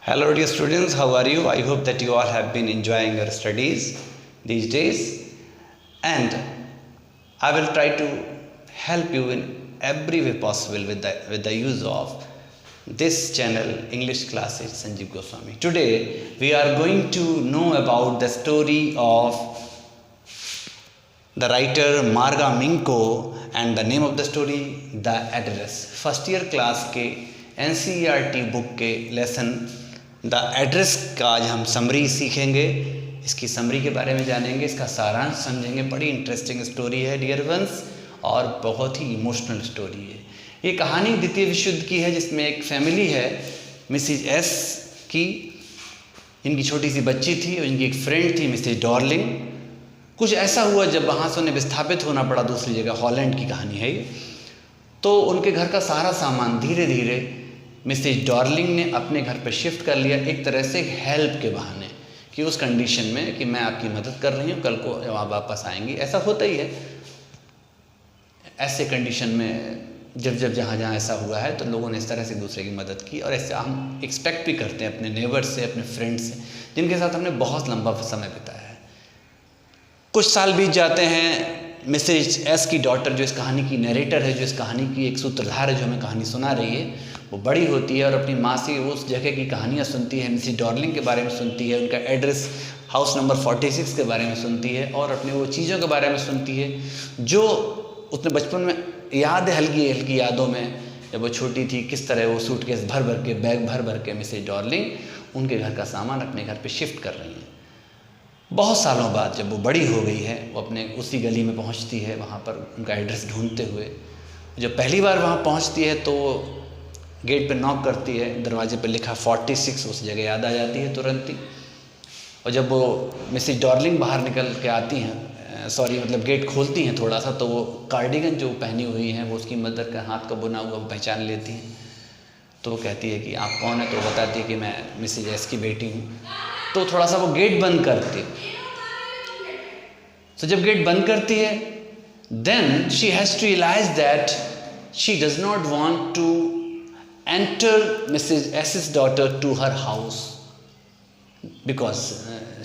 Hello dear students, how are you? I hope that you all have been enjoying your studies these days, and I will try to help you in every way possible with the use of this channel English Classes Sanjeev Goswami. Today we are going to know about the story of the writer Marga Minko and the name of the story The Address. First year class के NCERT book के lesson the address का आज हम summary सीखेंगे, इसकी summary के बारे में जानेंगे, इसका सारांश समझेंगे। बड़ी इंटरेस्टिंग स्टोरी है डियर वंस और बहुत ही इमोशनल स्टोरी है। ये कहानी द्वितीय विश्व युद्ध की है, जिसमें एक फैमिली है मिसिज एस की, इनकी छोटी सी बच्ची थी और इनकी एक फ्रेंड थी मिसिज डॉर्लिंग। कुछ ऐसा हुआ जब वहाँ से उन्हें विस्थापित होना पड़ा दूसरी जगह, हॉलैंड की कहानी है ये। तो उनके घर का सारा सामान धीरे धीरे मिसेज डॉर्लिंग ने अपने घर पर शिफ्ट कर लिया, एक तरह से हेल्प के बहाने, कि उस कंडीशन में कि मैं आपकी मदद कर रही हूँ, कल को जब आप वापस आएंगी। ऐसा होता ही है, ऐसे कंडीशन में जब जहाँ जहाँ ऐसा हुआ है तो लोगों ने इस तरह से दूसरे की मदद की, और ऐसे हम एक्सपेक्ट भी करते हैं अपने नेबर से, अपने फ्रेंड से, जिनके साथ हमने बहुत लंबा समय बिताया है। कुछ साल बीत जाते हैं। मिसेज एस की डॉटर, जो इस कहानी की नरेटर है, जो इस कहानी की एक सूत्रधार है, जो हमें कहानी सुना रही है, वो बड़ी होती है और अपनी माँ से उस जगह की कहानियाँ सुनती है, मिसेज डॉर्लिंग के बारे में सुनती है, उनका एड्रेस हाउस नंबर 46 के बारे में सुनती है, और अपने वो चीज़ों के बारे में सुनती है जो उसने बचपन में याद है, हल्की हल्की यादों में, जब वो छोटी थी किस तरह वो सूटकेस भर भर के, बैग भर भर के मिसेज डॉर्लिंग उनके घर का सामान अपने घर पर शिफ्ट कर रही हैं। बहुत सालों बाद जब वो बड़ी हो गई है, वो अपने उसी गली में पहुंचती है, वहाँ पर उनका एड्रेस ढूंढते हुए। जब पहली बार वहाँ पहुंचती है तो वो गेट पे नॉक करती है, दरवाजे पे लिखा 46, उस जगह याद आ जाती है तुरंत ही। और जब वो मिसेज डॉर्लिंग बाहर निकल के आती हैं, मतलब गेट खोलती हैं थोड़ा सा, तो वो कार्डिगन जो पहनी हुई हैं वो उसकी मदर का हाथ का बुना हुआ वो पहचान लेती हैं। तो वो कहती है कि आप कौन है? तो वो बताती है कि मैं मिसेज एस की बेटी हूँ। तो थोड़ा सा वो गेट बंद करती है। तो जब गेट बंद करती है, then she has to realise that she does not want to enter Mrs S's daughter to her house because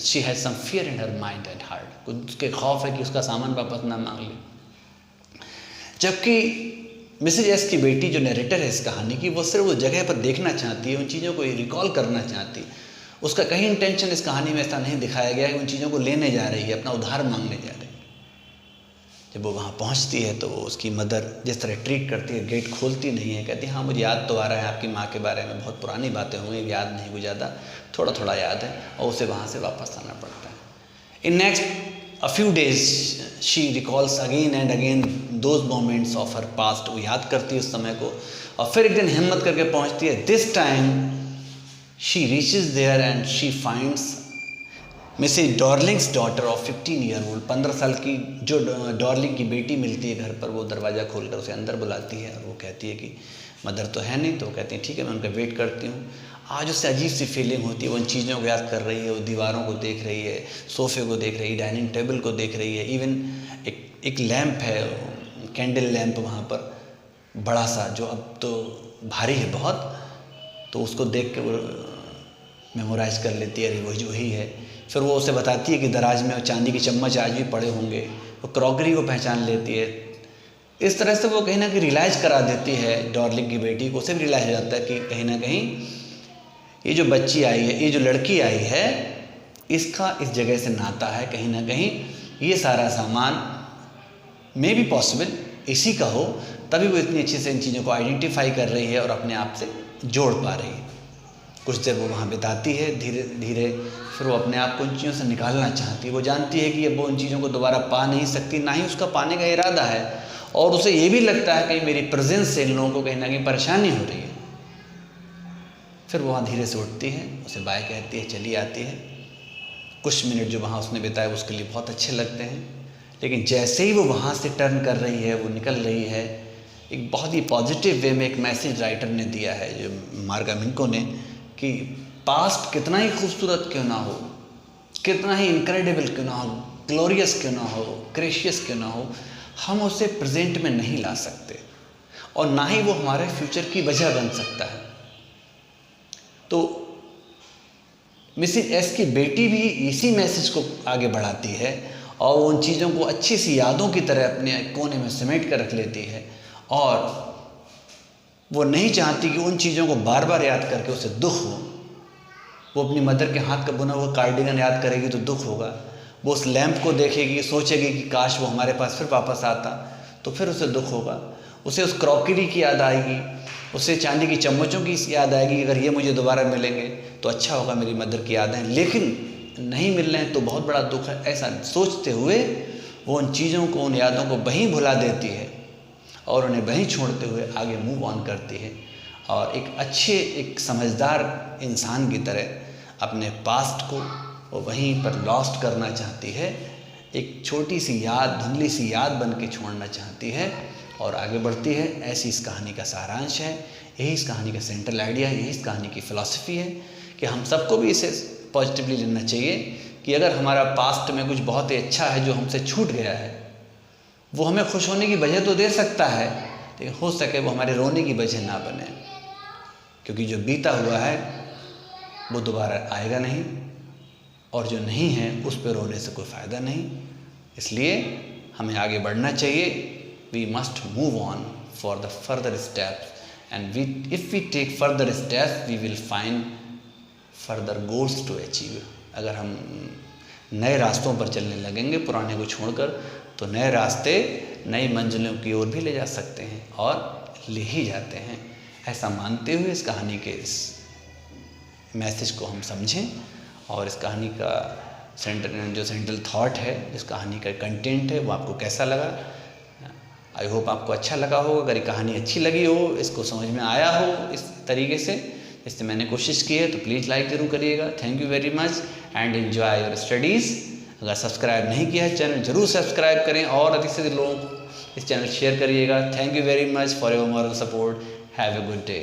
she has some fear in her mind and heart. उसके खौफ है कि उसका सामान वापस ना मांग ले। जबकि मिसेज एस की बेटी, जो नरेटर है इस कहानी की, वो सिर्फ वो जगह पर देखना चाहती है, उन चीज़ों को रिकॉल करना चाहती है। उसका कहीं इंटेंशन इस कहानी में ऐसा नहीं दिखाया गया कि उन चीज़ों को लेने जा रही है, अपना उधार मांगने जा रही है। जब वो वहाँ पहुँचती है तो उसकी मदर जिस तरह ट्रीट करती है, गेट खोलती नहीं है, कहती है हाँ मुझे याद तो आ रहा है आपकी माँ के बारे में, बहुत पुरानी बातें हुई, याद नहीं कुछ ज़्यादा, थोड़ा थोड़ा याद है, और उसे वहाँ से वापस आना पड़ता है। In next a few days she recalls again and again those moments of her past. वो याद करती है उस समय को, और फिर एक दिन हिम्मत करके पहुँचती है। This time she reaches there and she finds Mrs. Dorling's daughter of 15-year-old, 15 साल की जो डॉर्लिंग की बेटी मिलती है घर पर। वो दरवाज़ा खोलकर उसे अंदर बुलाती है और वो कहती है कि मदर तो है नहीं। तो वो कहती है ठीक है, मैं उनका वेट करती हूँ। आज उससे अजीब सी फीलिंग होती है, वो उन चीज़ों को याद कर रही है, वो दीवारों को देख रही है, सोफ़े को देख रही है, डाइनिंग टेबल को देख रही है, इवन एक लैम्प है, कैंडल लैम्प वहाँ पर बड़ा सा, जो अब तो भारी है बहुत, तो उसको देख के वो मेमोराइज़ कर लेती है, अरे वही है। फिर वो उसे बताती है कि दराज में चांदी के चम्मच आज भी पड़े होंगे, वो क्रॉकरी को पहचान लेती है। इस तरह से वो कहीं ना कहीं रियलाइज़ करा देती है डॉर्लिंग की बेटी को। उसे भी रियलाइज़ हो जाता है कि कहीं ना कहीं ये जो बच्ची आई है, ये जो लड़की आई है, इसका इस जगह से नाता है। कहीं ना कहीं ये सारा सामान मे बी पॉसिबल इसी का हो, तभी वो इतनी अच्छे से इन चीज़ों को आइडेंटिफाई कर रही है और अपने आप से जोड़ पा रही है। कुछ देर वो वहाँ बिताती है, धीरे धीरे फिर वो अपने आप को उन चीज़ों से निकालना चाहती है। वो जानती है कि अब वो उन चीज़ों को दोबारा पा नहीं सकती, ना ही उसका पाने का इरादा है, और उसे ये भी लगता है कि मेरी प्रेजेंस से इन लोगों को कहीं ना कहीं परेशानी हो रही है। फिर वो वहाँ धीरे से उठती है, उसे बाय कहती है, चली आती है। कुछ मिनट जो वहाँ उसने बिताए उसके लिए बहुत अच्छे लगते हैं, लेकिन जैसे ही वो वहाँ से टर्न कर रही है, वो निकल रही है, एक बहुत ही पॉजिटिव वे में एक मैसेज राइटर ने दिया है, जो मार्गा मिंको ने, कि पास्ट कितना ही खूबसूरत क्यों ना हो, कितना ही इनक्रेडिबल क्यों ना हो, ग्लोरियस क्यों ना हो, क्रेशियस क्यों ना हो, हम उसे प्रेजेंट में नहीं ला सकते, और ना ही वो हमारे फ्यूचर की वजह बन सकता है। तो मिसिज एस की बेटी भी इसी मैसेज को आगे बढ़ाती है और वो उन चीज़ों को अच्छी सी यादों की तरह अपने कोने में समेट कर रख लेती है और वो नहीं चाहती कि उन चीज़ों को बार बार याद करके उसे दुख हो। वो अपनी मदर के हाथ का बुना हुआ कार्डिगन याद करेगी तो दुख होगा। वो उस लैंप को देखेगी, सोचेगी कि काश वो हमारे पास फिर वापस आता, तो फिर उसे दुख होगा। उसे उस क्रॉकरी की याद आएगी, उसे चांदी की चम्मचों की याद आएगी, अगर ये मुझे दोबारा मिलेंगे तो अच्छा होगा, मेरी मदर की यादें, लेकिन नहीं मिल रहे हैं तो बहुत बड़ा दुख है। ऐसा सोचते हुए वो उन चीज़ों को, उन यादों को वहीं भुला देती है और उन्हें वहीं छोड़ते हुए आगे मूव ऑन करती है और एक अच्छे, एक समझदार इंसान की तरह अपने पास्ट को वो वहीं पर लॉस्ट करना चाहती है। एक छोटी सी याद, धुंधली सी याद बन के छोड़ना चाहती है और आगे बढ़ती है। ऐसी इस कहानी का सारांश है, यही इस कहानी का सेंट्रल आइडिया है, यही इस कहानी की फ़िलॉसफी है कि हम सबको भी इसे पॉजिटिवली लेना चाहिए कि अगर हमारा पास्ट में कुछ बहुत ही अच्छा है जो हमसे छूट गया है, वो हमें खुश होने की वजह तो दे सकता है, लेकिन हो सके वो हमारे रोने की वजह ना बने, क्योंकि जो बीता हुआ है वो दोबारा आएगा नहीं और जो नहीं है उस पर रोने से कोई फ़ायदा नहीं। इसलिए हमें आगे बढ़ना चाहिए। We must move on for the further steps and if we take further steps we will find further goals to achieve. अगर हम नए रास्तों पर चलने लगेंगे पुराने को छोड़कर, तो नए रास्ते नई मंजिलों की ओर भी ले जा सकते हैं और ले ही जाते हैं। ऐसा मानते हुए इस कहानी के इस मैसेज को हम समझें और इस कहानी का सेंट्रल थॉट है, इस कहानी का कंटेंट है, वो आपको कैसा लगा। आई होप आपको अच्छा लगा हो। अगर ये कहानी अच्छी लगी हो, इसको समझ में आया हो इस तरीके से जैसे मैंने कोशिश की है, तो प्लीज़ लाइक ज़रूर करिएगा। Thank you very much and enjoy your studies. अगर सब्सक्राइब नहीं किया है चैनल ज़रूर सब्सक्राइब करें और अधिक से अधिक लोगों को इस चैनल शेयर करिएगा। Thank you very much for your moral support. Have a good day.